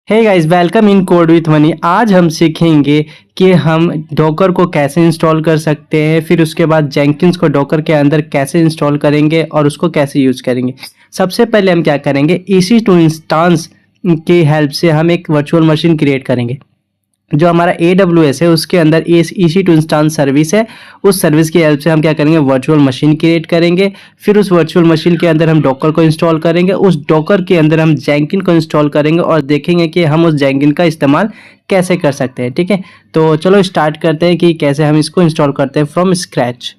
Hey guys, welcome in code with Mani. आज हम सीखेंगे कि हम डॉकर को कैसे इंस्टॉल कर सकते हैं, फिर उसके बाद जेंकिंस को डॉकर के अंदर कैसे इंस्टॉल करेंगे और उसको कैसे यूज़ करेंगे। सबसे पहले हम क्या करेंगे, EC2 इंस्टेंस की हेल्प से हम एक वर्चुअल मशीन क्रिएट करेंगे। जो हमारा AWS है उसके अंदर इस EC2 इंस्टेंस सर्विस है, उस सर्विस की हेल्प से हम क्या करेंगे, वर्चुअल मशीन क्रिएट करेंगे। फिर उस वर्चुअल मशीन के अंदर हम डॉकर को इंस्टॉल करेंगे, उस डॉकर के अंदर हम जेंकिन को इंस्टॉल करेंगे और देखेंगे कि हम उस जेंकिन का इस्तेमाल कैसे कर सकते हैं। ठीक है, तो चलो स्टार्ट करते हैं कि कैसे हम इसको इंस्टॉल करते हैं फ्रॉम स्क्रैच।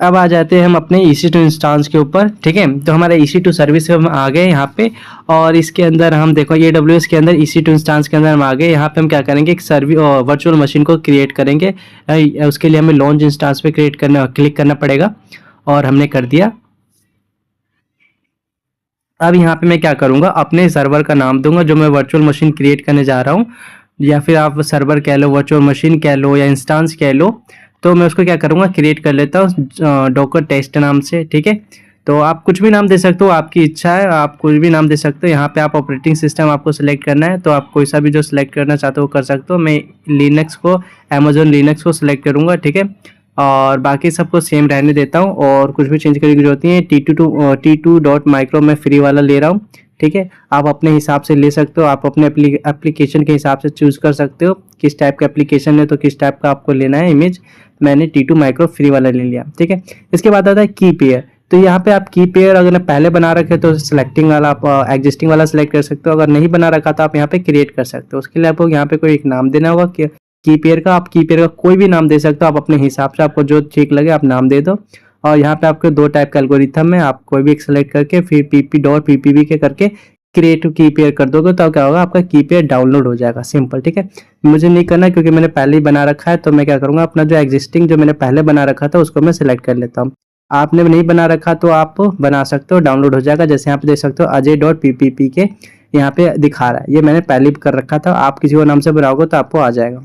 अब आ जाते हैं हम अपने EC2 इंस्टेंस के ऊपर। ठीक है, तो हमारा EC2 सर्विस हम आ गए यहाँ पे, और इसके अंदर हम देखो AWS के अंदर EC2 इंस्टेंस के अंदर हम आ गए। यहाँ पे हम क्या करेंगे, एक वर्चुअल मशीन को क्रिएट करेंगे। उसके लिए हमें लॉन्च इंस्टेंस पे क्लिक करना पड़ेगा, और हमने कर दिया। अब यहाँ पे मैं क्या करूँगा, अपने सर्वर का नाम दूंगा जो मैं वर्चुअल मशीन क्रिएट करने जा रहा हूँ, या फिर आप सर्वर कह लो, वर्चुअल मशीन कह लो, या इंस्टेंस कह लो। तो मैं उसको क्या करूँगा, क्रिएट कर लेता हूँ डॉकर टेस्ट नाम से। ठीक है, तो आप कुछ भी नाम दे सकते हो, आपकी इच्छा है, आप कुछ भी नाम दे सकते हो। यहाँ पे आप ऑपरेटिंग सिस्टम आपको सिलेक्ट करना है, तो आप कोई सा भी जो सिलेक्ट करना चाहते हो वो कर सकते हो। मैं लिनक्स को, अमेजोन लिनक्स को सिलेक्ट करूँगा। ठीक है, और बाकी सबको सेम रहने देता हूँ, और कुछ भी चेंज करने की जरूरत नहीं है। T2.micro मैं फ्री वाला ले रहा हूँ। ठीक है, आप अपने हिसाब से ले सकते हो, आप अपने एप्लीकेशन के हिसाब से चूज कर सकते हो किस टाइप का एप्लीकेशन है, तो किस टाइप का आपको लेना है इमेज। मैंने T2 माइक्रो फ्री वाला ले लिया। ठीक है, इसके बाद आता है की पेयर। तो यहाँ पे आप की पेयर अगर पहले बना रखे तो सिलेक्टिंग वाला, आप एग्जिस्टिंग वाला सिलेक्ट कर सकते हो। अगर नहीं बना रखा तो आप यहाँ पे क्रिएट कर सकते हो। उसके लिए आपको यहाँ पे कोई एक नाम देना होगा। की पेयर का, आप की पेयर का कोई भी नाम दे सकते हो, आप अपने हिसाब से, आपको जो ठीक लगे आप नाम दे दो। और यहाँ पे आपके दो टाइप का एल्गोरिथम है, आप कोई भी एक सेलेक्ट करके फिर pp.ppb के करके क्रिएट की पेयर कर दोगे, तो क्या होगा, आपका की पेयर डाउनलोड हो जाएगा। सिंपल। ठीक है, मुझे नहीं करना क्योंकि मैंने पहले ही बना रखा है, तो मैं क्या करूँगा, अपना जो एग्जिस्टिंग जो मैंने पहले बना रखा था उसको मैं सिलेक्ट कर लेता हूँ। आपने नहीं बना रखा तो आप बना सकते हो, डाउनलोड हो जाएगा। जैसे यहाँ पे देख सकते हो ajay.ppp के यहाँ पे दिखा रहा है, ये मैंने पहले ही कर रखा था। आप किसी और नाम से बनाओगे तो आपको आ जाएगा।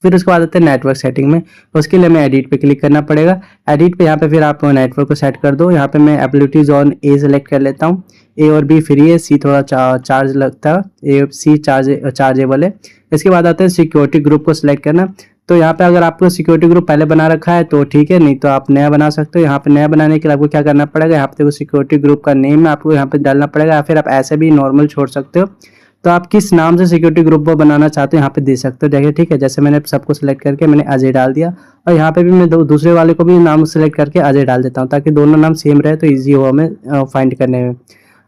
फिर उसके बाद आते हैं नेटवर्क सेटिंग में। उसके लिए मैं एडिट पे क्लिक करना पड़ेगा। एडिट पे यहाँ पे फिर आप नेटवर्क को सेट कर दो। यहाँ पे मैं एबिलिटीज ऑन ए सेलेक्ट कर लेता हूँ। ए और बी फ्री है, सी थोड़ा चार्ज लगता है, ए सी चार्जेबल है। इसके बाद आते हैं सिक्योरिटी ग्रुप को सिलेक्ट करना। तो यहाँ पे अगर आपको सिक्योरिटी ग्रुप पहले बना रखा है तो ठीक है, नहीं तो आप नया बना सकते हो। यहाँ पे नया बनाने के लिए आपको क्या करना पड़ेगा, यहाँ पे देखो सिक्योरिटी ग्रुप का नेम आपको यहाँ पे डालना पड़ेगा, या फिर आप ऐसे भी नॉर्मल छोड़ सकते हो। तो आप किस नाम से सिक्योरिटी ग्रुप बनाना चाहते हो यहाँ पे दे सकते हो। देखिए, ठीक है, जैसे मैंने सबको सिलेक्ट करके मैंने अजय डाल दिया, और यहाँ पे भी मैं दूसरे वाले को भी नाम सेलेक्ट करके अजय डाल देता हूँ, ताकि दोनों नाम सेम रहे तो ईजी हो हमें फाइंड करने में।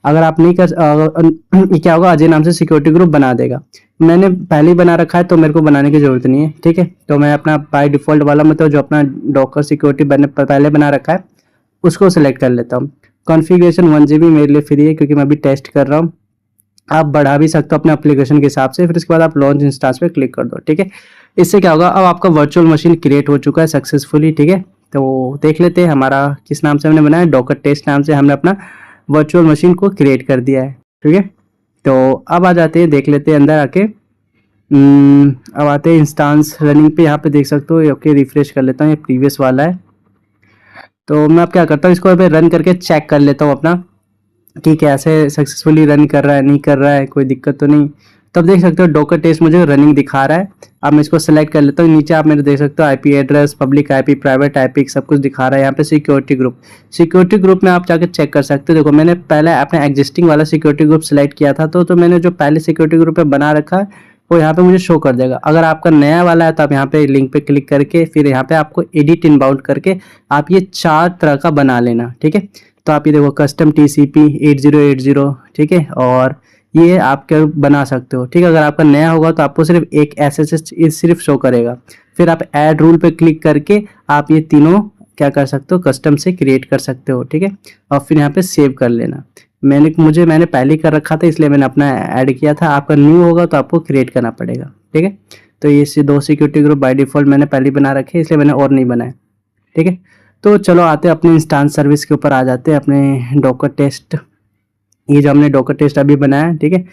अगर आप नहीं क्या होगा, अजय नाम से सिक्योरिटी ग्रुप बना देगा। मैंने पहले ही बना रखा है तो मेरे को बनाने की जरूरत नहीं है। ठीक है, तो मैं अपना बाय डिफॉल्ट वाला, मतलब जो अपना डॉकर सिक्योरिटी पहले बना रखा है उसको सिलेक्ट कर लेता हूँ। कॉन्फ़िगरेशन 1 GB मेरे लिए फ्री है क्योंकि मैं अभी टेस्ट कर रहा हूँ। आप बढ़ा भी सकते हो अपने एप्लीकेशन के हिसाब से। फिर इसके बाद आप लॉन्च इंस्टेंस पे क्लिक कर दो। ठीक है, इससे क्या होगा, अब आपका वर्चुअल मशीन क्रिएट हो चुका है सक्सेसफुली। ठीक है, तो देख लेते हैं हमारा किस नाम से हमने बनाया, डॉकर टेस्ट नाम से हमने अपना वर्चुअल मशीन को क्रिएट कर दिया है। ठीक है, तो अब आ जाते हैं, देख लेते हैं अंदर आके। अब आते हैं इंस्टेंस रनिंग पे। यहाँ पे देख सकते हो, ओके, रिफ्रेश कर लेता हूँ, ये प्रीवियस वाला है। तो मैं अब क्या करता हूँ, इसको रन करके चेक कर लेता हूँ अपना कि कैसे सक्सेसफुली रन कर रहा है, नहीं कर रहा है, कोई दिक्कत तो नहीं। तब देख सकते हो डॉकर टेस्ट मुझे रनिंग दिखा रहा है। अब मैं इसको सेलेक्ट कर लेता हूँ। नीचे आप मेरे देख सकते हो IP address, public IP, private IP, सब कुछ दिखा रहा है। यहाँ पे सिक्योरिटी ग्रुप में आप जाकर चेक कर सकते हो। देखो, मैंने पहले अपने एग्जिस्टिंग वाला सिक्योरिटी ग्रुप सेलेक्ट किया था, तो मैंने जो पहले सिक्योरिटी ग्रुप पे बना रखा है वो यहाँ पे मुझे शो कर देगा। अगर आपका नया वाला है तो आप यहाँ पे लिंक पे क्लिक करके फिर यहाँ पे आपको एडिट इनबाउंड करके आप ये 4 तरह का बना लेना। ठीक है, तो आप ये देखो कस्टम TCP 8080। ठीक है, और ये आप क्या बना सकते हो। ठीक है, अगर आपका नया होगा तो आपको सिर्फ एक SSH सिर्फ शो करेगा। फिर आप ऐड रूल पे क्लिक करके आप ये तीनों क्या कर सकते हो, कस्टम से क्रिएट कर सकते हो। ठीक है, और फिर यहाँ पे सेव कर लेना। मैंने पहले ही कर रखा था इसलिए मैंने अपना ऐड किया था। आपका न्यू होगा तो आपको क्रिएट करना पड़ेगा। ठीक है, तो ये 2 सिक्योरिटी ग्रुप बाय डिफॉल्ट मैंने पहले ही बना रखे इसलिए मैंने और नहीं बनाया। ठीक है, तो चलो आते हैं अपने इंस्टेंस सर्विस के ऊपर, आ जाते हैं अपने डॉकर टेस्ट। ये जो हमने डॉकर टेस्ट अभी बनाया। ठीक है,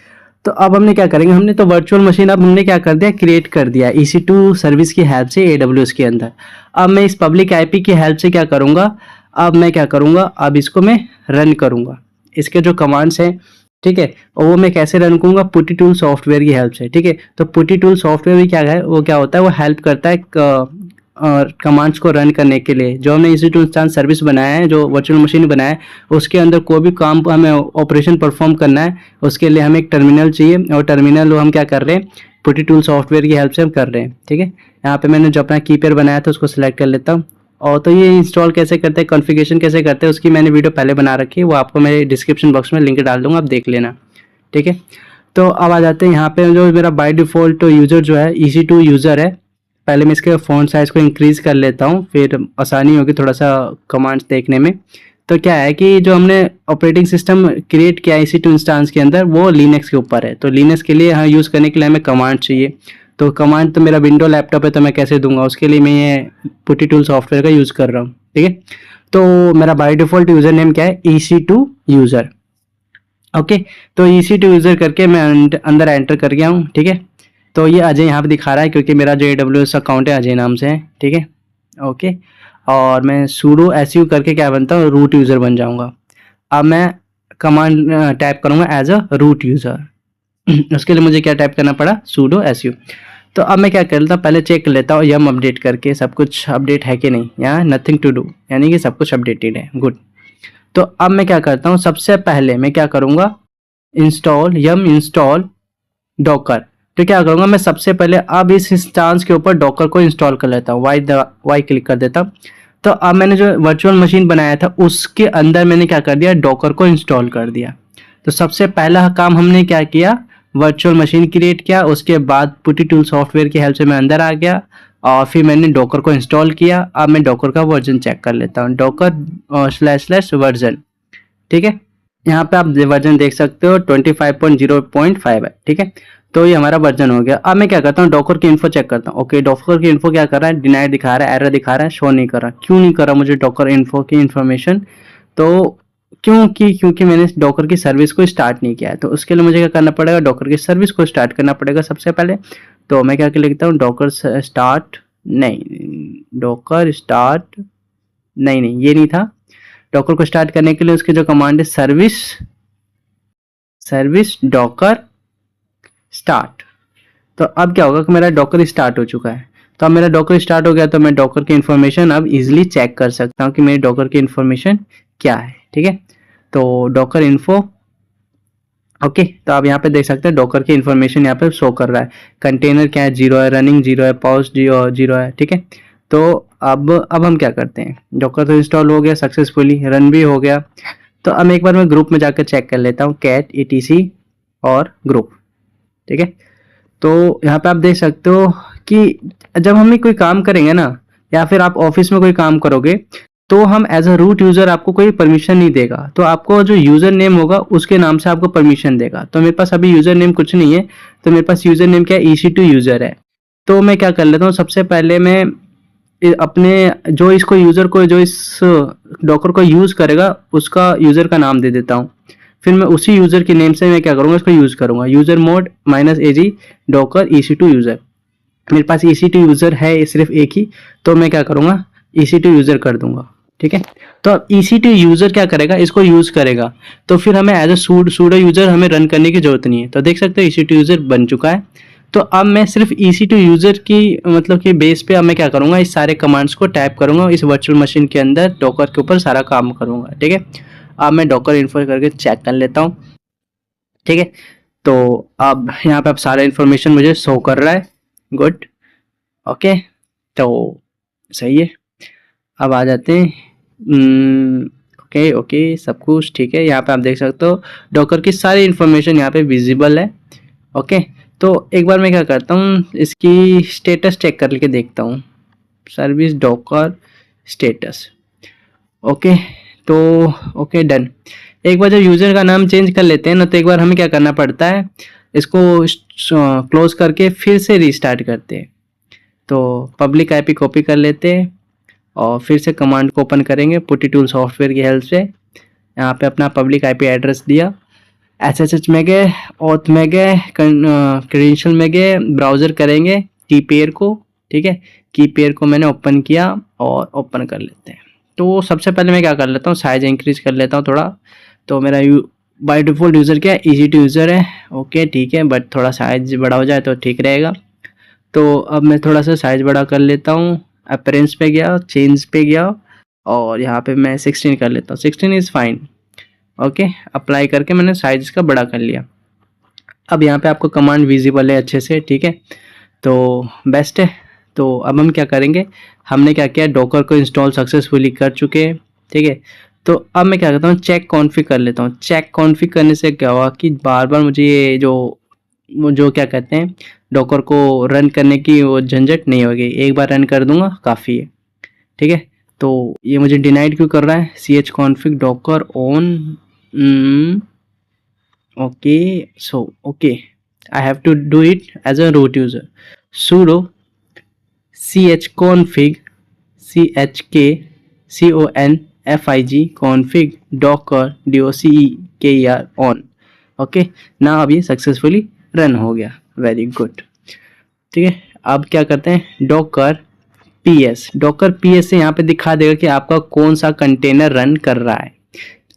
तो अब हमने क्या करेंगे, हमने तो वर्चुअल मशीन अब हमने क्या कर दिया, क्रिएट कर दिया EC2 सर्विस की हेल्प से AWS के अंदर। अब मैं इस पब्लिक IP की हेल्प से क्या करूँगा, अब मैं क्या करूँगा, अब इसको मैं रन करूँगा। इसके जो कमांड्स हैं, ठीक है, और वो मैं कैसे रन करूँगा, पुटी टूल सॉफ्टवेयर की हेल्प से। ठीक है, तो पुटी टूल सॉफ्टवेयर भी क्या है, वो क्या होता है, वो हेल्प करता है कमांड्स को रन करने के लिए। जो हमने EC2 इंस्टेंस सर्विस बनाया है, जो वर्चुअल मशीन बनाया है, उसके अंदर कोई भी काम हमें ऑपरेशन परफॉर्म करना है, उसके लिए हमें एक टर्मिनल चाहिए, और टर्मिनल हम क्या कर रहे हैं, पुटी टूल सॉफ्टवेयर की हेल्प से हम कर रहे हैं। ठीक है, यहाँ पे मैंने जो अपना कीपैड बनाया था उसको सिलेक्ट कर लेता हूँ। और तो ये इंस्टॉल कैसे करते हैं, कॉन्फ़िगरेशन कैसे करते हैं, उसकी मैंने वीडियो पहले बना रखी है, वो आपको मेरे डिस्क्रिप्शन बॉक्स में लिंक डाल दूंगा, आप देख लेना। ठीक है, तो अब आ जाते हैं यहाँ पे, जो मेरा बाय डिफ़ॉल्ट यूज़र जो है EC2 यूज़र है। पहले मैं इसके फ़ॉन्ट साइज़ को इंक्रीज़ कर लेता हूँ, फिर आसानी होगी थोड़ा सा कमांड्स देखने में। तो क्या है कि जो हमने ऑपरेटिंग सिस्टम क्रिएट किया है EC2 इंस्टेंस के अंदर, वो लिनक्स के ऊपर है। तो लिनक्स के लिए हाँ, यूज़ करने के लिए हमें कमांड चाहिए। तो कमांड तो मेरा विंडो लैपटॉप है, तो मैं कैसे दूंगा, उसके लिए मैं ये पुटी टूल सॉफ्टवेयर का यूज़ कर रहा हूँ। ठीक है, तो मेरा बाय डिफ़ॉल्ट यूज़र नेम क्या है, EC2 यूज़र। ओके, तो EC2 यूज़र करके मैं अंदर एंटर कर गया हूँ। ठीक है, तो ये अजय यहाँ पे दिखा रहा है, क्योंकि मेरा जो AWS अकाउंट है अजय नाम से है। ठीक है, ओके, और मैं sudo su करके क्या बनता हूँ, रूट यूज़र बन जाऊँगा। अब मैं कमांड टाइप करूँगा एज अ रूट यूज़र। उसके लिए मुझे क्या टाइप करना पड़ा, sudo su। तो अब मैं क्या कर लेता हूँ, पहले चेक कर लेता हूँ यम अपडेट करके सब कुछ अपडेट है कि नहीं। यहाँ नथिंग टू डू, यानी कि सब कुछ अपडेटेड है, गुड। तो अब मैं क्या करता हूँ, सबसे पहले मैं क्या करूँगा, यम इंस्टॉल डॉकर। तो क्या करूँगा, मैं सबसे पहले अब इस इंस्टेंस के ऊपर डॉकर को इंस्टॉल कर लेता हूँ, वाई क्लिक कर देता हूँ। तो अब मैंने जो वर्चुअल मशीन बनाया था उसके अंदर मैंने क्या कर दिया, डॉकर को इंस्टॉल कर दिया। तो सबसे पहला काम हमने क्या किया, वर्चुअल मशीन क्रिएट किया, उसके बाद पुटी टूल सॉफ्टवेयर की हेल्प से मैं अंदर आ गया, और फिर मैंने डॉकर को इंस्टॉल किया। अब मैं डॉकर का वर्जन चेक कर लेता हूँ, डॉकर //वर्जन। ठीक है, यहाँ पे आप वर्जन देख सकते हो 25.0.5 है। ठीक है, तो ये हमारा वर्जन हो गया। अब मैं क्या करता हूँ, डॉकर की इन्फो चेक करता हूँ। ओके, डॉकर की इन्फो क्या कर रहा है, डिनाई दिखा रहा है, एरर दिखा रहा है, शो नहीं कर रहा। क्यों नहीं कर रहा मुझे डॉकर इन्फो की इन्फॉर्मेशन, तो क्योंकि मैंने डॉकर की सर्विस को स्टार्ट नहीं किया है। तो उसके लिए मुझे क्या करना पड़ेगा, डॉकर की सर्विस को स्टार्ट करना पड़ेगा सबसे पहले। तो मैं क्या लिखता हूँ, डॉकर स्टार्ट, नहीं, ये नहीं था। डॉकर को स्टार्ट करने के लिए उसकी जो कमांड है, सर्विस डॉकर स्टार्ट। तो अब क्या होगा कि मेरा डॉकर स्टार्ट हो चुका है। तो अब मेरा डॉकर स्टार्ट हो गया, तो मैं डॉकर की इन्फॉर्मेशन अब इजीली चेक कर सकता हूँ कि मेरी डॉकर की इन्फॉर्मेशन क्या है। ठीक है, तो डॉकर इन्फो, ओके, तो आप यहाँ पे देख सकते हैं डॉकर की इन्फॉर्मेशन यहाँ पे शो कर रहा है। कंटेनर क्या है, 0 है, रनिंग 0 है, पॉज 0 है। ठीक है, तो अब हम क्या करते हैं, डॉकर तो इंस्टॉल हो गया सक्सेसफुली, रन भी हो गया। तो अब एक बार मैं ग्रुप में जाकर चेक कर लेता हूँ, कैट etc और ग्रुप। ठीक है, तो यहाँ पे आप देख सकते हो कि जब हम कोई काम करेंगे ना, या फिर आप ऑफिस में कोई काम करोगे, तो हम एज अ रूट यूजर आपको कोई परमिशन नहीं देगा। तो आपको जो यूजर नेम होगा उसके नाम से आपको परमिशन देगा। तो मेरे पास अभी यूजर नेम कुछ नहीं है, तो मेरे पास यूजर नेम क्या है, EC2 यूजर है। तो मैं क्या कर लेता हूँ, सबसे पहले मैं अपने जो इसको यूजर को, जो इस डॉकर को यूज करेगा, उसका यूजर का नाम दे देता हूँ। फिर मैं उसी यूजर के नेम से मैं क्या करूंगा, इसको यूज करूंगा, user mode -AG Docker EC2 user. मेरे पास EC2 यूजर है सिर्फ एक ही, तो मैं क्या करूंगा, EC2 यूजर कर दूंगा। ठीक है, तो अब EC2 यूजर क्या करेगा, इसको यूज करेगा। तो फिर हमें एज अ सूडो यूजर हमें रन करने की जरूरत नहीं है। तो देख सकते हो EC2 यूजर बन चुका है। तो अब मैं सिर्फ EC2 यूजर की मतलब कि बेस पे अब मैं क्या करूंगा, इस सारे कमांड्स को टाइप करूंगा, इस वर्चुअल मशीन के अंदर डॉकर के ऊपर सारा काम करूंगा। ठीक है, अब मैं डॉकर इन्फो करके चेक कर लेता हूँ। ठीक है, तो अब यहाँ पे अब सारा इन्फॉर्मेशन मुझे शो कर रहा है, गुड। ओके, तो सही है। अब आ जाते हैं, ओके, सब कुछ ठीक है। यहाँ पे आप देख सकते हो डॉकर की सारी इन्फॉर्मेशन यहाँ पे विजिबल है। ओके, तो एक बार मैं क्या करता हूँ, इसकी स्टेटस चेक करके देखता हूँ, सर्विस डॉकर स्टेटस। ओके, तो ओके डन। एक बार जब यूज़र का नाम चेंज कर लेते हैं ना, तो एक बार हमें क्या करना पड़ता है, इसको क्लोज करके फिर से रीस्टार्ट करते हैं। तो पब्लिक IP कॉपी कर लेते हैं, और फिर से कमांड को ओपन करेंगे पुटी टूल सॉफ्टवेयर की हेल्प से। यहाँ पे अपना पब्लिक IP एड्रेस दिया, SSH में गए, ऑथ में गए, क्रेडेंशियल में गए, ब्राउज़र करेंगे की पेयर को। ठीक है, की पेयर को मैंने ओपन किया और ओपन कर लेते हैं। तो सबसे पहले मैं क्या कर लेता हूँ, साइज इंक्रीज कर लेता हूँ थोड़ा। तो मेरा बाय डिफ़ॉल्ट यूज़र क्या है, ईज़ी टू यूज़र है। ओके ठीक है, बट थोड़ा साइज़ बड़ा हो जाए तो ठीक रहेगा। तो अब मैं थोड़ा सा साइज़ बड़ा कर लेता हूँ। अपीयरेंस पे गया, चेंज पे गया और यहाँ पे मैं 16 कर लेता हूँ। 16 इज़ फाइन। ओके, अप्लाई करके मैंने साइज़ इसका बड़ा कर लिया। अब यहाँ पे आपको कमांड विजिबल है अच्छे से, ठीक है, तो बेस्ट है। तो अब हम क्या करेंगे, हमने क्या किया, डॉकर को इंस्टॉल सक्सेसफुली कर चुके हैं, ठीक है। तो अब मैं क्या करता हूँ, चेक कॉन्फ़िग कर लेता हूँ। चेक कॉन्फ़िग करने से क्या हुआ कि बार बार मुझे ये जो क्या कहते हैं, डॉकर को रन करने की वो झंझट नहीं होगी, एक बार रन कर दूंगा काफ़ी है, ठीक है। तो ये मुझे डिनाइड क्यों कर रहा है, C H config docker on, okay, so okay, I have to do it as a root user. Sudo chconfig config docker on. Okay, ना अब ये सक्सेसफुली रन हो गया, वेरी गुड, ठीक है। अब क्या करते हैं, डॉकर पी एस से यहाँ पे दिखा देगा कि आपका कौन सा कंटेनर रन कर रहा है।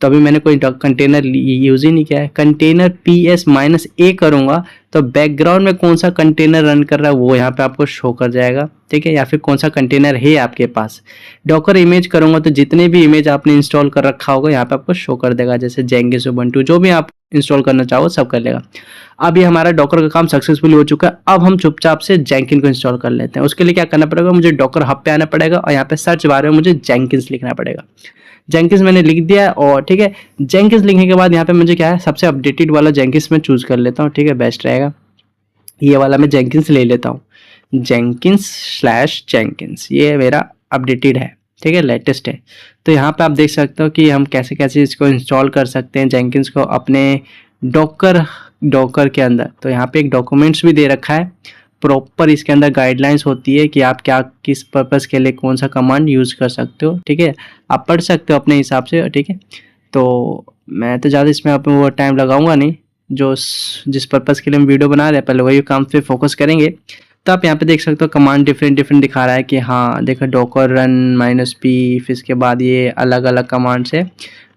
तो अभी मैंने कोई कंटेनर यूज़ ही नहीं किया है। कंटेनर पी एस माइनस ए करूँगा तो बैकग्राउंड में कौन सा कंटेनर रन कर रहा है वो यहाँ पे आपको शो कर जाएगा, ठीक है, या फिर कौन सा कंटेनर है आपके पास। डॉकर इमेज करूँगा तो जितने भी इमेज आपने इंस्टॉल कर रखा होगा यहाँ पे आपको शो कर देगा, जैसे जेंगिस उबंटू जो भी आप इंस्टॉल करना चाहो सब कर लेगा। अब ये हमारा डॉकर का काम सक्सेसफुली हो चुका है। अब हम चुपचाप से जेंकिन को इंस्टॉल कर लेते हैं। उसके लिए क्या करना पड़ेगा, मुझे डॉकर हब पे आना पड़ेगा और यहाँ पे सर्च बार में मुझे जेंकिन्स लिखना पड़ेगा। जेंकिन्स मैंने लिख दिया है और ठीक है, जेंकिन्स लिखने के बाद यहाँ पे मुझे क्या है, सबसे अपडेटेड वाला जेंकिन्स मैं चूज़ कर लेता हूँ, ठीक है, बेस्ट रहेगा। ये वाला मैं जेंकिन्स ले लेता हूँ, जेंकिन्स ये मेरा अपडेटेड है, ठीक है, लेटेस्ट है। तो यहाँ पे आप देख सकते हो कि हम कैसे कैसे इसको इंस्टॉल कर सकते हैं जेंकिन्स को अपने डॉकर के अंदर। तो यहाँ पे एक डॉक्यूमेंट्स भी दे रखा है, प्रॉपर इसके अंदर गाइडलाइंस होती है कि आप क्या किस पर्पज़ के लिए कौन सा कमांड यूज़ कर सकते हो, ठीक है, आप पढ़ सकते हो अपने हिसाब से, ठीक है। तो मैं तो ज़्यादा इसमें आप वो टाइम लगाऊंगा नहीं, जो जिस पर्पज़ के लिए हम वीडियो बना रहे हैं पहले वही काम पे फोकस करेंगे। तो आप यहाँ पे देख सकते हो कमांड डिफरेंट दिखा रहा है कि हाँ देखो, डॉकर रन -p, फिर इसके बाद ये अलग अलग कमांड्स है।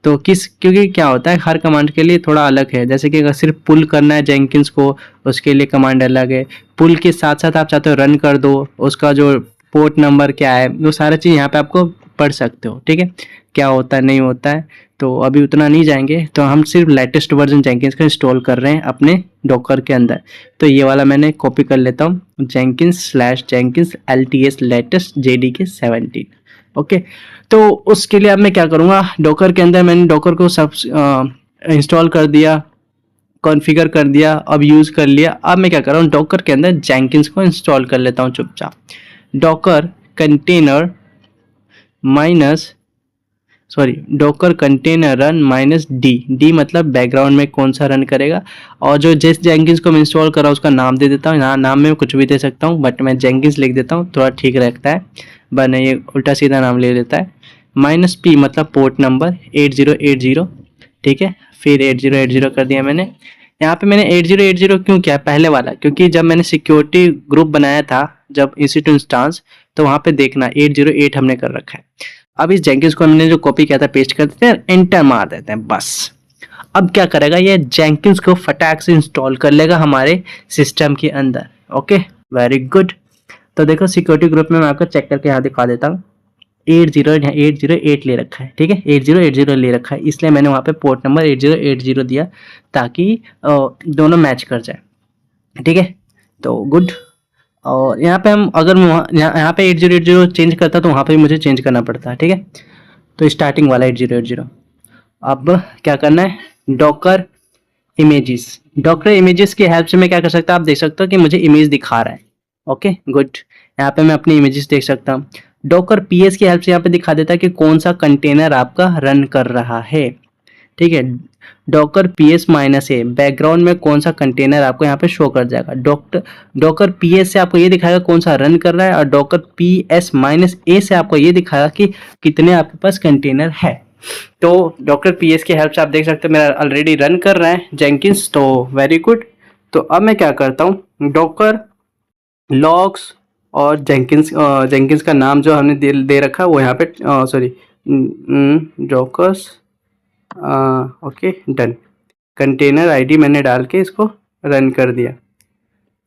तो क्योंकि क्या होता है, हर कमांड के लिए थोड़ा अलग है। जैसे कि अगर सिर्फ पुल करना है जेंकिन्स को, उसके लिए कमांड अलग है। पुल के साथ साथ आप चाहते हो रन कर दो, उसका जो पोर्ट नंबर क्या है वो सारा चीज़ यहाँ पे आपको पढ़ सकते हो, ठीक है, क्या होता है नहीं होता है। तो अभी उतना नहीं जाएंगे, तो हम सिर्फ लेटेस्ट वर्जन जेंकिन्स का इंस्टॉल कर रहे हैं अपने डॉकर के अंदर। तो ये वाला मैंने कॉपी कर लेता हूँ, jenkins LTS latest JDK 17। Okay, तो उसके लिए अब मैं क्या करूँगा, डॉकर के अंदर मैंने डॉकर को सब इंस्टॉल कर दिया, कॉन्फ़िगर कर दिया, अब यूज़ कर लिया। अब मैं क्या कर रहा हूँ, डॉकर के अंदर जेंकिन्स को इंस्टॉल कर लेता हूँ चुपचाप। Docker container Docker container run -d मतलब बैकग्राउंड में कौन सा रन करेगा। और जो जिस जेंकिन्स को मैं इंस्टॉल कर रहा हूँ उसका नाम दे देता हूँ। यहाँ नाम में कुछ भी दे सकता हूँ, बट मैं जेंकिन्स लिख देता हूँ, थोड़ा ठीक रहता है, वरना ये उल्टा सीधा नाम ले लेता है। -p मतलब पोर्ट नंबर 8080, ठीक है, फिर 8080 कर दिया मैंने। यहाँ पे मैंने 8080 क्यों किया पहले वाला, क्योंकि जब मैंने सिक्योरिटी ग्रुप बनाया था जब EC2 इंस्टांस, तो वहाँ पे देखना 808 हमने कर रखा है। अब इस जेंकिन्स को हमने जो कॉपी किया था पेस्ट कर देते हैं, एंटर मार देते हैं बस। अब क्या करेगा, ये जेंकिन्स को फटाक से इंस्टॉल कर लेगा हमारे सिस्टम के अंदर। Okay, very good. तो देखो सिक्योरिटी ग्रुप में मैं आपको चेक करके यहाँ दिखा देता हूँ, 808 ले रखा है, ठीक है, 8080 ले रखा है, इसलिए मैंने वहाँ पे पोर्ट नंबर 8080 दिया ताकि दोनों मैच कर जाए, ठीक है। तो गुड। और यहाँ पे हम अगर यहाँ पे 8080 चेंज करता तो वहाँ पे भी मुझे चेंज करना पड़ता है, ठीक है। तो स्टार्टिंग वाला 8080। अब क्या करना है, डॉकर इमेजेस की हेल्प से मैं क्या कर सकता हूँ, आप देख सकते हो कि मुझे इमेज दिखा रहा है। ओके गुड, यहाँ पे मैं अपनी इमेजेस देख सकता हूँ। डॉकर PS की हेल्प से यहाँ पे दिखा देता है कि कौन सा कंटेनर आपका रन कर रहा है, ठीक है। डॉकर PS-A बैकग्राउंड में कौन सा कंटेनर आपको यहाँ पे शो कर जाएगा। डॉकर PS से आपको ये दिखाएगा कौन सा रन कर रहा है, और डॉकर PS-A से आपको ये दिखाएगा कि कितने आपके पास कंटेनर है। तो डॉकर PS की हेल्प से आप देख सकते हो मेरा ऑलरेडी रन कर रहा है जेंकिन्स, तो वेरी गुड। तो अब मैं क्या करता हूँ, डॉकर लॉग्स और जेंकिन्स का नाम जो हमने दे रखा है वो यहाँ पे sorry dockers, okay done. Container ID मैंने डाल के इसको रन कर दिया।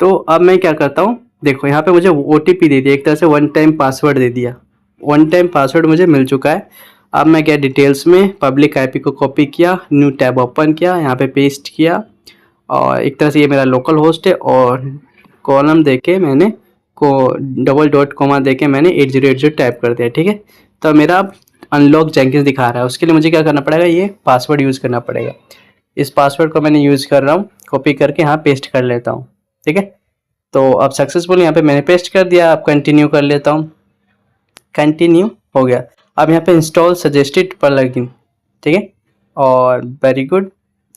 तो अब मैं क्या करता हूँ, देखो यहाँ पे मुझे ओटीपी दे दिया, एक तरह से वन टाइम पासवर्ड दे दिया, वन टाइम पासवर्ड मुझे मिल चुका है। अब मैं क्या डिटेल्स में पब्लिक आईपी को कॉपी किया, न्यू टैब ओपन किया, यहाँ पे पेस्ट किया और एक तरह से ये मेरा लोकल होस्ट है और कॉलम देके मैंने को डबल डॉट कोमा देके मैंने 8080 टाइप कर दिया। ठीक है, तो मेरा अब अनलॉक जेंकिंस दिखा रहा है। उसके लिए मुझे क्या करना पड़ेगा, ये पासवर्ड यूज़ करना पड़ेगा। इस पासवर्ड को मैंने यूज़ कर रहा हूँ, कॉपी करके यहाँ पेस्ट कर लेता हूँ। ठीक है, तो अब सक्सेसफुल यहाँ पे मैंने पेस्ट कर दिया। अब कंटिन्यू कर लेता हूँ, कंटिन्यू हो गया। अब यहाँ पे इंस्टॉल सजेस्टेड प्लगइन, ठीक है, और वेरी गुड।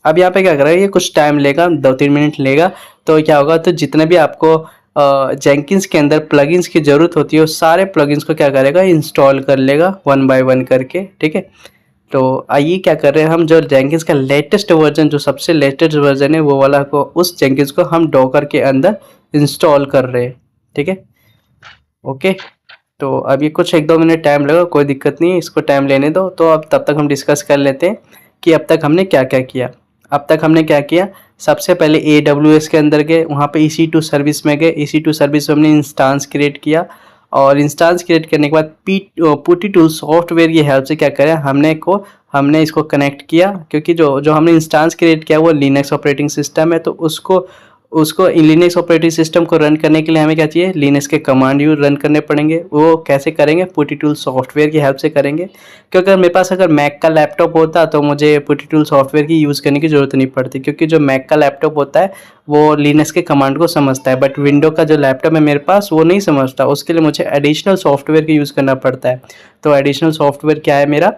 अब यहाँ पे क्या करेगा, ये कुछ टाइम लेगा, 2-3 मिनट लेगा। तो क्या होगा, तो जितने भी आपको जेंकिंस के अंदर प्लगइन्स की ज़रूरत होती है, वो सारे प्लगइन्स को क्या करेगा, इंस्टॉल कर लेगा वन बाय वन करके। ठीक है, तो आइए क्या कर रहे हैं हम, जो जेंकिंस का लेटेस्ट वर्जन, जो सबसे लेटेस्ट वर्जन है, वो वाला को, उस जेंकिंस को हम डॉकर के अंदर इंस्टॉल कर रहे हैं। ठीक है, ओके। तो अब ये कुछ 1-2 मिनट टाइम लगा, कोई दिक्कत नहीं है, इसको टाइम लेने दो। तो अब तब तक हम डिस्कस कर लेते हैं कि अब तक हमने क्या क्या किया। अब तक हमने क्या किया, सबसे पहले AWS के अंदर गए, वहाँ पे EC2 सर्विस में गए। EC2 सर्विस में हमने इंस्टांस क्रिएट किया और इंस्टांस क्रिएट करने के बाद पुटी टूल सॉफ्टवेयर की हेल्प से क्या करें, हमने इसको कनेक्ट किया, क्योंकि जो हमने इंस्टांस क्रिएट किया वो लिनक्स ऑपरेटिंग सिस्टम है। तो उसको लिनक्स ऑपरेटिंग सिस्टम को रन करने के लिए हमें क्या चाहिए, लिनक्स के कमांड यूज रन करने पड़ेंगे। वो कैसे करेंगे, पुटी टूल सॉफ्टवेयर की हेल्प से करेंगे। क्योंकि मेरे पास अगर मैक का लैपटॉप होता तो मुझे पुटी टूल सॉफ्टवेयर की यूज़ करने की ज़रूरत नहीं पड़ती, क्योंकि जो मैक का लैपटॉप होता है वो लिनक्स के कमांड को समझता है, बट विंडो का जो लैपटॉप है मेरे पास वो नहीं समझता। उसके लिए मुझे एडिशनल सॉफ्टवेयर की यूज़ करना पड़ता है। तो एडिशनल सॉफ्टवेयर क्या है मेरा,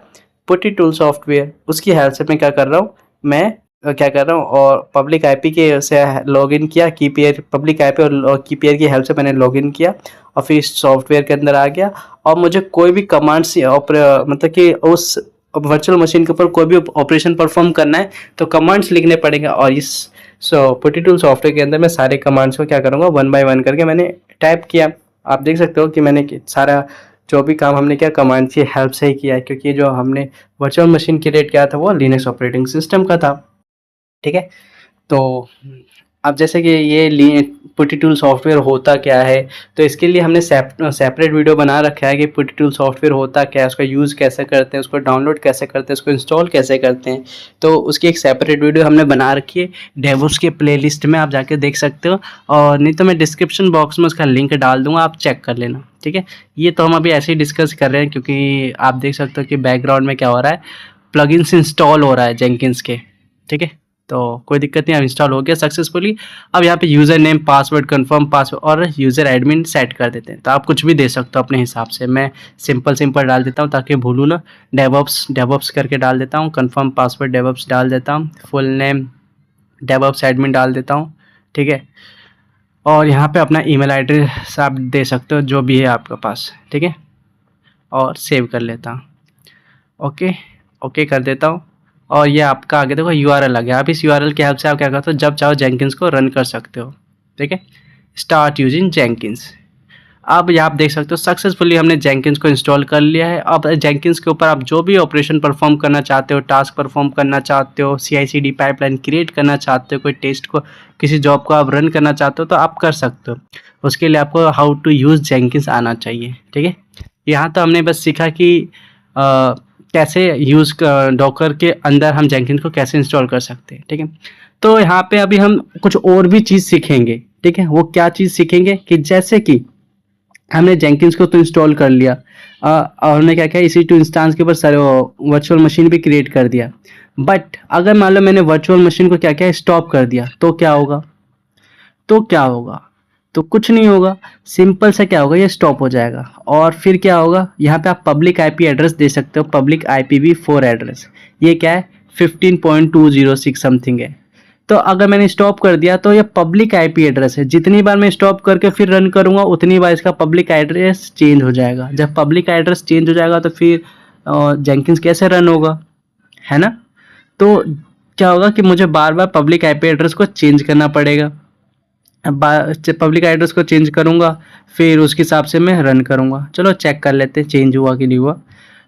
पुटी टूल सॉफ्टवेयर। उसकी हेल्प से मैं क्या कर रहा हूँ, मैं क्या कर रहा हूँ, और पब्लिक आईपी के से लॉगिन किया, कीपेयर पब्लिक आईपी और कीपेयर की हेल्प से मैंने लॉगिन किया और फिर इस सॉफ्टवेयर के अंदर आ गया। और मुझे कोई भी कमांड्स मतलब कि उस वर्चुअल मशीन के ऊपर कोई भी ऑपरेशन परफॉर्म करना है तो कमांड्स लिखने पड़ेंगे। और इस पुटी टूल सॉफ्टवेयर के अंदर मैं सारे कमांड्स को क्या करूँगा, वन बाय वन करके मैंने टाइप किया। आप देख सकते हो कि मैंने सारा जो भी काम हमने किया कमांड की हेल्प से ही किया है, क्योंकि जो हमने वर्चुअल मशीन क्रिएट किया था वो लिनक्स ऑपरेटिंग सिस्टम का था। ठीक है, तो अब जैसे कि ये पुटी टूल सॉफ्टवेयर होता क्या है, तो इसके लिए हमने सेपरेट वीडियो बना रखा है कि पुटी टूल सॉफ्टवेयर होता क्या है, उसका यूज़ कैसे करते हैं, उसको डाउनलोड कैसे करते हैं, उसको इंस्टॉल कैसे करते हैं। तो उसकी एक सेपरेट वीडियो हमने बना रखी है डेवोप्स के प्लेलिस्ट में, आप जाके देख सकते हो। और नहीं तो मैं डिस्क्रिप्शन बॉक्स में उसका लिंक डाल दूंगा, आप चेक कर लेना। ठीक है, ये तो हम अभी ऐसे ही डिस्कस कर रहे हैं, क्योंकि आप देख सकते हो कि बैकग्राउंड में क्या हो रहा है, प्लगइन्स इंस्टॉल हो रहा है जेंकिंस के। ठीक है, तो कोई दिक्कत नहीं, अब इंस्टॉल हो गया सक्सेसफुली। अब यहाँ पे user name, password, confirm password और यूज़र एडमिन सेट कर देते हैं। तो आप कुछ भी दे सकते हो अपने हिसाब से। मैं सिंपल डाल देता हूँ ताकि भूलूँ ना। डेवॉप्स करके डाल देता हूँ, कंफर्म पासवर्ड डेवॉप्स डाल देता हूँ, फुल नेम डेवॉप्स एडमिन डाल देता हूँ। ठीक है, और यहाँ पे अपना ईमेल एड्रेस आप दे सकते हो, जो भी है आपके पास। ठीक है, और सेव कर लेता हूँ। ओके कर देता हूँ। और ये आपका आगे देखो URL आ गया। आप इस URL की हेल्प से आप क्या करते हो, जब चाहो जेंकिंस को रन कर सकते हो। ठीक है, स्टार्ट यूजिंग जेंकिंस। अब ये आप देख सकते हो सक्सेसफुली हमने जेंकिंस को इंस्टॉल कर लिया है। अब जेंकिंस के ऊपर आप जो भी ऑपरेशन परफॉर्म करना चाहते हो, टास्क परफॉर्म करना चाहते हो, CI/CD पाइपलाइन क्रिएट करना चाहते हो, कोई टेस्ट को, किसी जॉब को आप रन करना चाहते हो, तो आप कर सकते हो। उसके लिए आपको हाउ टू यूज़ जेंकिंस आना चाहिए। ठीक है, यहाँ तो हमने बस सीखा कि कैसे यूज़ डॉकर के अंदर हम जेंकिंस को कैसे इंस्टॉल कर सकते हैं। ठीक है, तो यहाँ पे अभी हम कुछ और भी चीज़ सीखेंगे। ठीक है, वो क्या चीज़ सीखेंगे कि जैसे कि हमने जेंकिंस को तो इंस्टॉल कर लिया और हमने क्या किया, EC2 इंस्टांस के ऊपर वर्चुअल मशीन भी क्रिएट कर दिया। बट अगर मान लो मैंने वर्चुअल मशीन को क्या किया, स्टॉप कर दिया, तो क्या होगा, तो कुछ नहीं होगा। सिंपल से क्या होगा, ये स्टॉप हो जाएगा। और फिर क्या होगा, यहाँ पे आप पब्लिक IP एड्रेस दे सकते हो, पब्लिक IPv4 एड्रेस। ये क्या है, 15.206 समथिंग है। तो अगर मैंने स्टॉप कर दिया तो ये पब्लिक IP एड्रेस है। जितनी बार मैं स्टॉप करके फिर रन करूँगा उतनी बार इसका पब्लिक एड्रेस चेंज हो जाएगा। जब पब्लिक एड्रेस चेंज हो जाएगा तो फिर जेंकिंस कैसे रन होगा, है ना। तो क्या होगा कि मुझे बार बार पब्लिक IP एड्रेस को चेंज करना पड़ेगा। पब्लिक एड्रेस को चेंज करूँगा, फिर उसके हिसाब से मैं रन करूँगा। चलो चेक कर लेते हैं चेंज हुआ कि नहीं हुआ।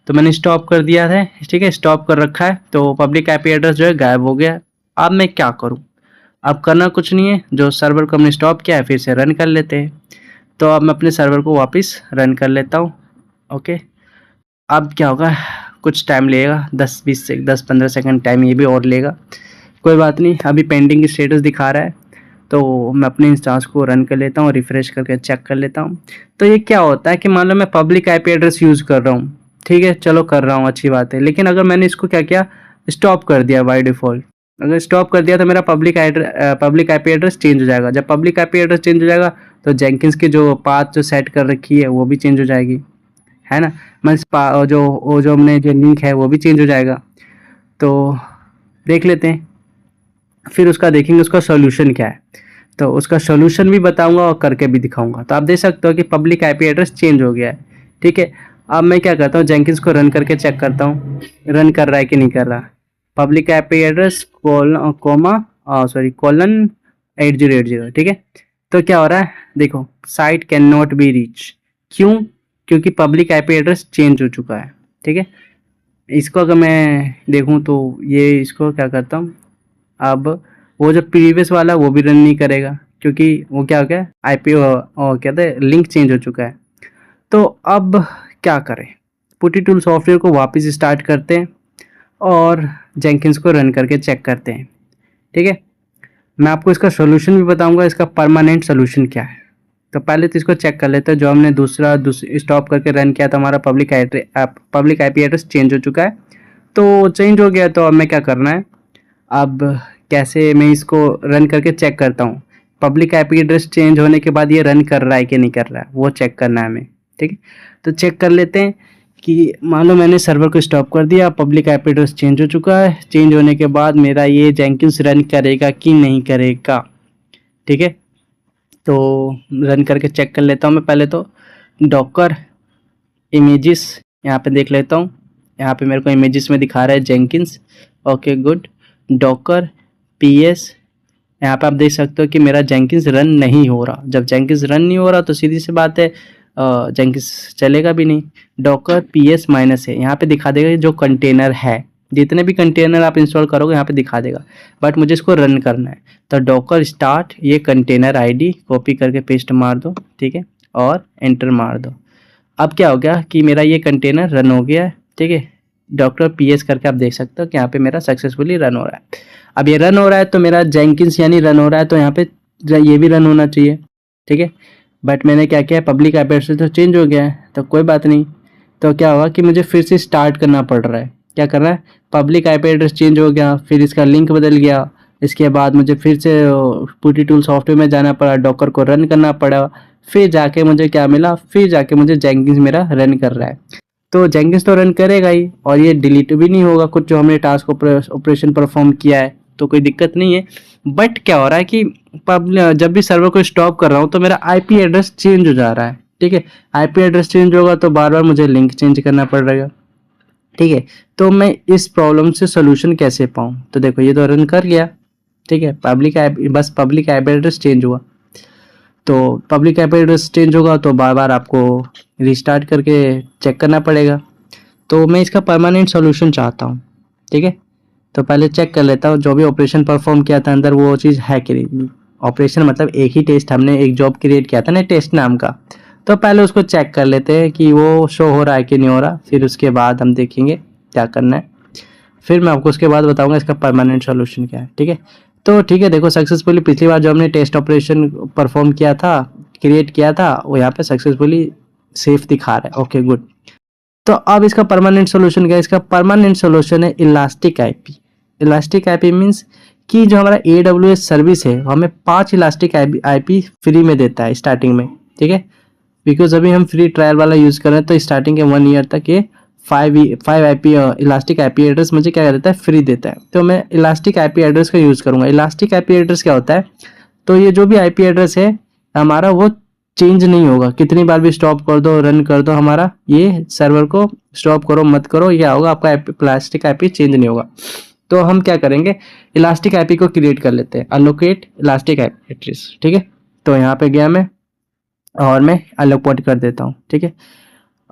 तो मैंने स्टॉप कर दिया है। ठीक है, स्टॉप कर रखा है, तो पब्लिक IP एड्रेस जो है गायब हो गया। अब मैं क्या करूँ? अब करना कुछ नहीं है, जो सर्वर को हमने स्टॉप किया है फिर से रन कर लेते हैं। तो अब मैं अपने सर्वर को वापस रन कर लेता हूँ। ओके, अब क्या होगा, कुछ टाइम लगेगा, 10-20 से 10-15 सेकंड टाइम ये भी और लेगा, कोई बात नहीं। अभी पेंडिंग स्टेटस दिखा रहा है, तो मैं अपने इंस्टांस को रन कर लेता हूँ, रिफ्रेश करके चेक कर लेता हूँ। तो ये क्या होता है कि मान लो मैं पब्लिक आईपी एड्रेस यूज़ कर रहा हूँ, ठीक है, चलो कर रहा हूँ, अच्छी बात है। लेकिन अगर मैंने इसको क्या किया, स्टॉप कर दिया बाय डिफ़ॉल्ट, अगर स्टॉप कर दिया तो मेरा पब्लिक आईपी एड्रेस चेंज हो जाएगा। जब पब्लिक आईपी एड्रेस चेंज हो जाएगा तो जेंकिन्स की जो पाथ जो सेट कर रखी है वो भी चेंज हो जाएगी, है ना। मीन्स जो हमने जो लिंक है वो भी चेंज हो जाएगा। तो देख लेते हैं, फिर उसका देखेंगे उसका सॉल्यूशन क्या है। तो उसका सॉल्यूशन भी बताऊंगा और करके भी दिखाऊंगा। तो आप देख सकते हो कि पब्लिक आईपी एड्रेस चेंज हो गया है, ठीक है। अब मैं क्या करता हूँ, जेंकिन्स को रन करके चेक करता हूँ रन कर रहा है कि नहीं कर रहा। पब्लिक आईपी एड्रेस कोलन 8080, ठीक है। तो क्या हो रहा है, देखो, site can not be reach. क्यों? क्योंकि पब्लिक आईपी एड्रेस चेंज हो चुका है, ठीक है। इसको अगर मैं देखूँ तो ये इसको क्या करता हूँ, अब वो जो प्रीवियस वाला वो भी रन नहीं करेगा, क्योंकि वो क्या हो गया, आईपी कहते हैं लिंक चेंज हो चुका है। तो अब क्या करें, पुटी टूल सॉफ्टवेयर को वापस स्टार्ट करते हैं और जेंकिन्स को रन करके चेक करते हैं, ठीक है। मैं आपको इसका सोल्यूशन भी बताऊंगा, इसका परमानेंट सोल्यूशन क्या है। तो पहले तो इसको चेक कर लेते हैं, जो हमने दूसरा स्टॉप करके रन किया था, हमारा पब्लिक आईपी एड्रेस चेंज हो चुका है। तो चेंज हो गया, तो अब मैं क्या करना है, अब कैसे मैं इसको रन करके चेक करता हूँ। पब्लिक आईपी एड्रेस चेंज होने के बाद ये रन कर रहा है कि नहीं कर रहा है, वो चेक करना है हमें, ठीक है। तो चेक कर लेते हैं कि मान लो मैंने सर्वर को स्टॉप कर दिया, पब्लिक आईपी एड्रेस चेंज हो चुका है, चेंज होने के बाद मेरा ये जेंकिन्स रन करेगा कि नहीं करेगा, ठीक है। तो रन करके चेक कर लेता हूँ मैं पहले तो। डॉकर इमेजेस यहाँ पे देख लेता हूँ, यहाँ पे मेरे को इमेजेस में दिखा रहा है Jenkins. Okay good. Docker PS, यहाँ पे आप देख सकते हो कि मेरा जेंकिन्स रन नहीं हो रहा। जब जेंकिन्स रन नहीं हो रहा तो सीधी सी बात है जेंकिन्स चलेगा भी नहीं। डॉकर पीएस माइनस है, यहाँ पे दिखा देगा जो कंटेनर है, जितने भी कंटेनर आप इंस्टॉल करोगे यहाँ पे दिखा देगा, बट मुझे इसको रन करना है। तो डॉकर स्टार्ट, ये कंटेनर आईडी कॉपी करके पेस्ट मार दो, ठीक है, और एंटर मार दो। अब क्या हो गया कि मेरा ये कंटेनर रन हो गया है, ठीक है। डॉक्टर पीएस करके आप देख सकते हो कि यहाँ पे मेरा सक्सेसफुली रन हो रहा है। अब ये रन हो रहा है तो मेरा जेंकिन्स यानी रन हो रहा है, तो यहाँ पे ये भी रन होना चाहिए, ठीक है। बट मैंने क्या किया, पब्लिक आईपी एड्रेस तो चेंज हो गया है, तो कोई बात नहीं। तो क्या होगा कि मुझे फिर से स्टार्ट करना पड़ रहा है। क्या करना है, पब्लिक आईपी एड्रेस चेंज हो गया, फिर इसका लिंक बदल गया, इसके बाद मुझे फिर से पुटी टूल सॉफ्टवेयर में जाना पड़ा, डॉकर को रन करना पड़ा, फिर जाके मुझे क्या मिला, फिर जाके मुझे जेंकिन्स मेरा रन कर रहा है। तो जेंकिन्स तो रन करेगा ही, और ये डिलीट भी नहीं होगा कुछ जो हमने टास्क ऑपरेशन परफॉर्म किया है, तो कोई दिक्कत नहीं है। बट क्या हो रहा है कि जब भी सर्वर को स्टॉप कर रहा हूँ तो मेरा आईपी एड्रेस चेंज हो जा रहा है, ठीक है। आईपी एड्रेस चेंज होगा तो बार बार मुझे लिंक चेंज करना पड़ रहेगा, ठीक है। तो मैं इस प्रॉब्लम से सोल्यूशन कैसे पाऊँ, तो देखो ये तो रन कर गया, ठीक है। बस पब्लिक आईपी एड्रेस चेंज हुआ, तो पब्लिक आईपी एड्रेस चेंज होगा तो बार बार आपको रिस्टार्ट करके चेक करना पड़ेगा। तो मैं इसका परमानेंट सॉल्यूशन चाहता हूँ, ठीक है। तो पहले चेक कर लेता हूँ जो भी ऑपरेशन परफॉर्म किया था अंदर वो चीज़ है कि नहीं। ऑपरेशन मतलब एक ही टेस्ट, हमने एक जॉब क्रिएट किया था ना टेस्ट नाम का, तो पहले उसको चेक कर लेते हैं कि वो शो हो रहा है कि नहीं हो रहा, फिर उसके बाद हम देखेंगे क्या करना है। फिर मैं आपको उसके बाद बताऊंगा इसका परमानेंट सॉल्यूशन क्या है, ठीक है। तो ठीक है, देखो सक्सेसफुली पिछली बार जो हमने टेस्ट ऑपरेशन परफॉर्म किया था, क्रिएट किया था, वो यहाँ पे सक्सेसफुली सेफ दिखा रहा है। Okay good. तो अब इसका परमानेंट सॉल्यूशन क्या है, इसका परमानेंट सॉल्यूशन है elastic IP. Elastic IP means कि जो हमारा AWS सर्विस है वो हमें 5 इलास्टिक आईपी फ्री में देता है स्टार्टिंग में, ठीक है। बिकॉज अभी हम फ्री ट्रायल वाला यूज़ कर रहे हैं, तो स्टार्टिंग के 1 ईयर तक ये 5 आईपी इलास्टिक आईपी एड्रेस मुझे क्या देता है, फ्री देता है। तो मैं इलास्टिक आईपी एड्रेस का यूज़ करूँगा। इलास्टिक आईपी एड्रेस क्या होता है, तो ये जो भी आईपी एड्रेस है हमारा वो चेंज नहीं होगा, कितनी बार भी स्टॉप कर दो रन कर दो, हमारा ये सर्वर को स्टॉप करो मत करो, क्या होगा, आपका इलास्टिक आईपी चेंज नहीं होगा। तो हम क्या करेंगे, इलास्टिक आईपी को क्रिएट कर लेते हैं, अलोकेट इलास्टिक आईपी एड्रेस, ठीक है। तो यहाँ पे गया मैं और मैं अलोकेट कर देता हूँ, ठीक है।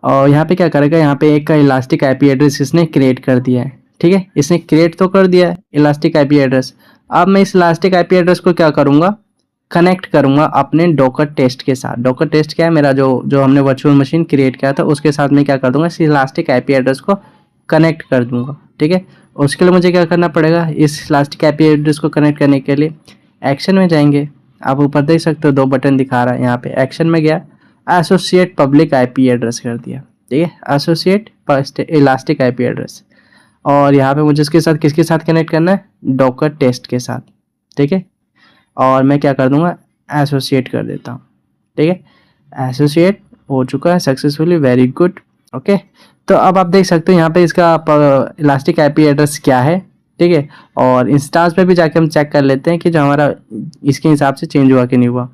और यहाँ पे क्या करेगा, यहाँ पे एक का इलास्टिक आईपी एड्रेस इसने क्रिएट कर दिया है, ठीक है। इसने क्रिएट तो कर दिया है इलास्टिक आईपी एड्रेस, अब मैं इस इलास्टिक आईपी एड्रेस को क्या करूँगा, कनेक्ट करूँगा अपने डॉकर टेस्ट के साथ। डॉकर टेस्ट क्या है, मेरा जो हमने वर्चुअल मशीन क्रिएट किया था उसके साथ मैं क्या कर दूंगा, इस इलास्टिक आईपी एड्रेस को कनेक्ट कर दूंगा। ठीक है, उसके लिए मुझे क्या करना पड़ेगा, इस इलास्टिक आईपी एड्रेस को कनेक्ट करने के लिए एक्शन में जाएंगे। आप ऊपर देख सकते हो 2 बटन दिखा रहा है, यहाँ पे एक्शन में गया, एसोसिएट पब्लिक आईपी एड्रेस कर दिया। ठीक है, एसोसिएट इलास्टिक आईपी एड्रेस, और यहाँ पे मुझे इसके साथ किसके साथ कनेक्ट करना है, डॉकर टेस्ट के साथ। ठीक है, और मैं क्या कर दूंगा, एसोसिएट कर देता हूँ। ठीक है, एसोसिएट हो चुका है सक्सेसफुली, वेरी गुड। ओके, तो अब आप देख सकते हो यहाँ पे इसका इलास्टिक आईपी एड्रेस क्या है। ठीक है, और इंस्टांस पे भी जाके हम चेक कर लेते हैं कि जो हमारा इसके हिसाब से चेंज हुआ कि नहीं हुआ।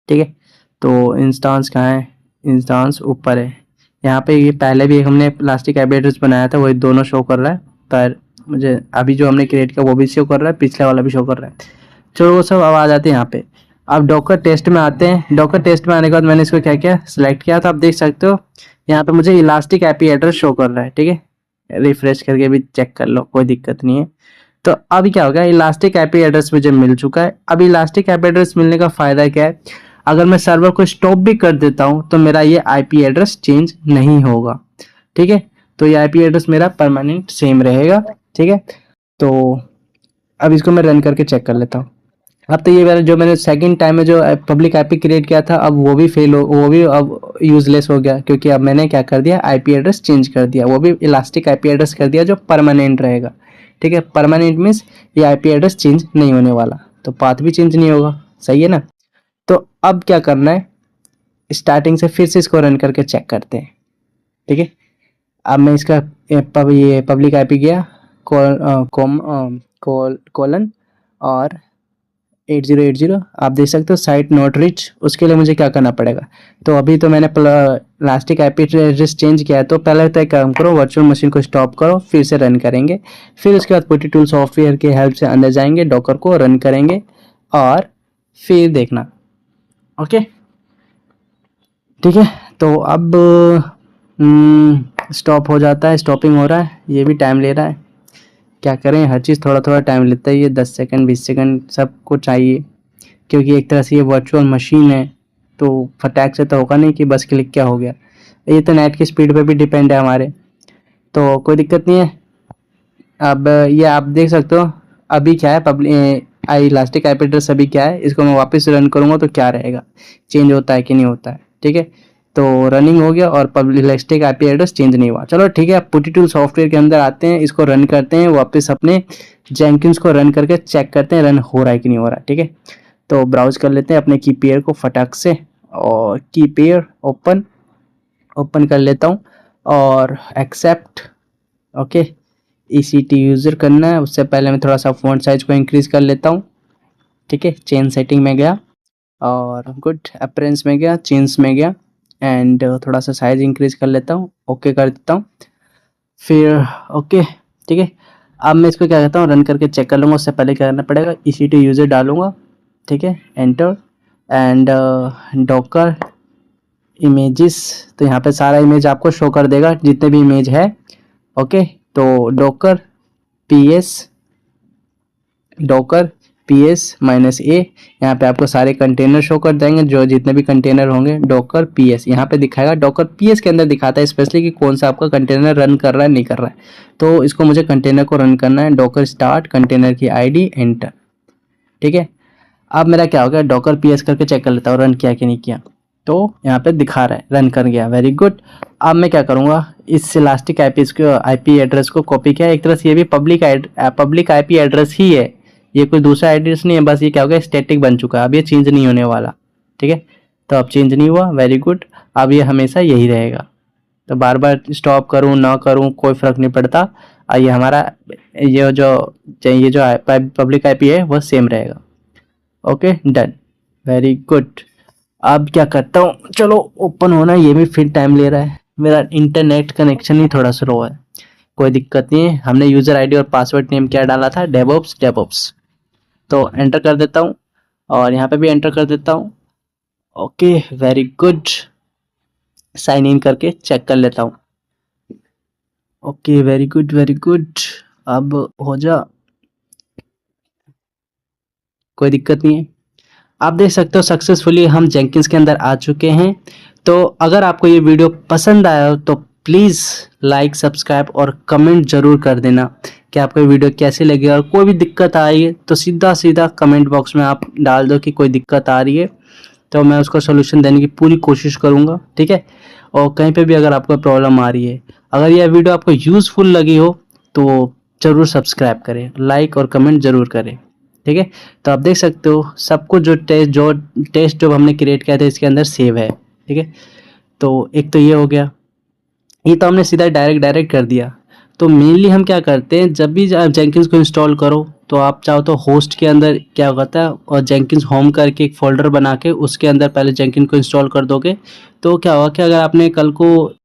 ठीक है, तो इंस्टांस कहाँ है, इंस्टांस ऊपर है। यहाँ पे ये पहले भी हमने इलास्टिक आईपी एड्रेस बनाया था, वही दोनों शो कर रहा है, पर मुझे अभी जो हमने क्रिएट किया वो भी शो कर रहा है, पिछले वाला भी शो कर रहा है। चलो वो सब अब आ जाते हैं यहाँ पे। अब डॉकर टेस्ट में आते हैं। डॉकर टेस्ट में आने के बाद मैंने इसको क्या किया, सिलेक्ट किया, तो आप देख सकते हो यहाँ पे मुझे इलास्टिक आईपी एड्रेस शो कर रहा है। ठीक है, रिफ्रेश करके भी चेक कर लो, कोई दिक्कत नहीं है। तो अभी क्या हो गया, इलास्टिक आईपी एड्रेस मुझे मिल चुका है। अब इलास्टिक आईपी एड्रेस मिलने का फायदा क्या है, अगर मैं सर्वर को स्टॉप भी कर देता हूँ तो मेरा ये आईपी एड्रेस चेंज नहीं होगा। ठीक है, तो ये आईपी एड्रेस मेरा परमानेंट सेम रहेगा। ठीक है, तो अब इसको मैं रन करके चेक कर लेता हूँ। अब तो ये मेरा जो मैंने सेकंड टाइम में जो पब्लिक आईपी क्रिएट किया था, अब वो भी फेल हो, वो भी अब यूजलेस हो गया, क्योंकि अब मैंने क्या कर दिया, आईपी एड्रेस चेंज कर दिया, वो भी इलास्टिक आईपी एड्रेस कर दिया जो परमानेंट रहेगा। ठीक है, परमानेंट मीन्स ये आईपी एड्रेस चेंज नहीं होने वाला, तो पाथ भी चेंज नहीं होगा। सही है ना। तो अब क्या करना है, स्टार्टिंग से फिर से इसको रन करके चेक करते हैं। ठीक है, अब मैं इसका ये पब्लिक आईपी गया कोलन और 8080, आप देख सकते हो साइट नॉट रिच। उसके लिए मुझे क्या करना पड़ेगा, तो अभी तो मैंने इलास्टिक आईपी एड्रेस चेंज किया है, तो पहले तो एक काम करो, वर्चुअल मशीन को स्टॉप करो, फिर से रन करेंगे, फिर उसके बाद पुटी टूल सॉफ्टवेयर की हेल्प से अंदर जाएंगे, डॉकर को रन करेंगे और फिर देखना। ओके, ठीक है, तो अब स्टॉप हो जाता है, स्टॉपिंग हो रहा है, ये भी टाइम ले रहा है। क्या करें, हर चीज़ थोड़ा थोड़ा टाइम लेता है, ये 10 सेकंड 20 सेकंड सबको चाहिए, क्योंकि एक तरह से ये वर्चुअल मशीन है, तो फटाक से तो होगा नहीं कि बस क्लिक क्या हो गया। ये तो नेट की स्पीड पे भी डिपेंड है हमारे, तो कोई दिक्कत नहीं है। अब ये आप देख सकते हो अभी क्या है, पब्लिक इलास्टिक आईपी एड्रेस अभी क्या है, इसको मैं वापस रन करूँगा तो क्या रहेगा, चेंज होता है कि नहीं होता है। ठीक है, तो रनिंग हो गया और public elastic IP address change नहीं हुआ। चलो ठीक है, अब पुटी टूल सॉफ्टवेयर के अंदर आते हैं, इसको रन करते हैं, वापस अपने जेंकिन्स को रन करके चेक करते हैं रन हो रहा है कि नहीं हो रहा है। ठीक है, तो ब्राउज कर लेते हैं अपने की पेयर को फटाक से, और की पेयर ओपन ओपन कर लेता हूँ और एक्सेप्ट। ओके, ECT यूज़र करना है, उससे पहले मैं थोड़ा सा फ़ॉन्ट साइज को इंक्रीज़ कर लेता हूँ। ठीक है, चेन सेटिंग में गया और गुड अपरेंस में गया, चेन्स में गया, एंड थोड़ा सा साइज इंक्रीज़ कर लेता हूँ, ओके कर देता हूँ, फिर ओके। ठीक है, अब मैं इसको क्या कहता हूँ, रन करके चेक कर लूँगा, उससे पहले क्या करना पड़ेगा, ECT यूज़र डालूँगा। ठीक है, एंटर एंड डॉकर इमेजेस, तो यहाँ पे सारा इमेज आपको शो कर देगा जितने भी इमेज है। ओके, तो डॉकर PS -A, यहाँ पे आपको सारे कंटेनर शो कर देंगे, जो जितने भी कंटेनर होंगे डॉकर PS यहाँ पे दिखाएगा। डॉकर PS के अंदर दिखाता है स्पेशली कि कौन सा आपका कंटेनर रन कर रहा है नहीं कर रहा है, तो इसको मुझे कंटेनर को रन करना है। डॉकर स्टार्ट, कंटेनर की ID, एंटर। ठीक है, अब मेरा क्या हो गया, डॉकर PS करके चेक कर लेता हूँ रन किया कि नहीं किया, तो यहाँ पे दिखा रहा है रन कर गया, वेरी गुड। अब मैं क्या करूँगा, इस इलास्टिक आईपी एड्रेस को कॉपी किया, एक तरह से ये भी पब्लिक आईपी एड्रेस ही है, ये कोई दूसरा एड्रेस नहीं है, बस ये क्या हो गया, स्टैटिक बन चुका है, अब ये चेंज नहीं होने वाला। ठीक है, तो अब चेंज नहीं हुआ, वेरी गुड, अब ये हमेशा यही रहेगा, तो बार बार स्टॉप करूँ ना करूँ कोई फ़र्क नहीं पड़ता, ये हमारा ये जो पब्लिक आईपी है वो सेम रहेगा। Okay done, very good. अब क्या करता हूँ, चलो ओपन होना, ये भी फिर टाइम ले रहा है, मेरा इंटरनेट कनेक्शन ही थोड़ा स्लो है, कोई दिक्कत नहीं है। हमने यूज़र आईडी और पासवर्ड नेम क्या डाला था, डेवऑप्स, तो एंटर कर देता हूँ और यहाँ पे भी एंटर कर देता हूँ। Okay very good, sign in करके चेक कर लेता हूँ। ओके वेरी गुड, अब हो जा, कोई दिक्कत नहीं है। आप देख सकते हो सक्सेसफुली हम जेंकिंस के अंदर आ चुके हैं। तो अगर आपको ये वीडियो पसंद आया हो तो प्लीज़ लाइक, सब्सक्राइब और कमेंट ज़रूर कर देना कि आपको ये वीडियो कैसी लगी। और कोई भी दिक्कत आई है तो सीधा सीधा कमेंट बॉक्स में आप डाल दो कि कोई दिक्कत आ रही है, तो मैं उसको सोल्यूशन देने की पूरी कोशिश करूँगा, ठीक है। और कहीं पे भी अगर आपको प्रॉब्लम आ रही है, अगर यह वीडियो आपको यूज़फुल लगी हो तो ज़रूर सब्सक्राइब करें, लाइक और कमेंट ज़रूर करें, ठीक है। तो आप देख सकते हो सब कुछ जो टेस्ट जो हमने क्रिएट किया था इसके अंदर सेव है, ठीक है। तो एक तो ये हो गया, ये तो हमने सीधा डायरेक्ट कर दिया। तो मेनली हम क्या करते हैं, जब भी आप जेंकिंस को इंस्टॉल करो तो आप चाहो तो होस्ट के अंदर क्या होता है, और जेंकिंस होम करके एक फोल्डर बना के उसके अंदर पहले जेंकिन को इंस्टॉल कर दोगे। तो क्या होगा कि अगर आपने कल को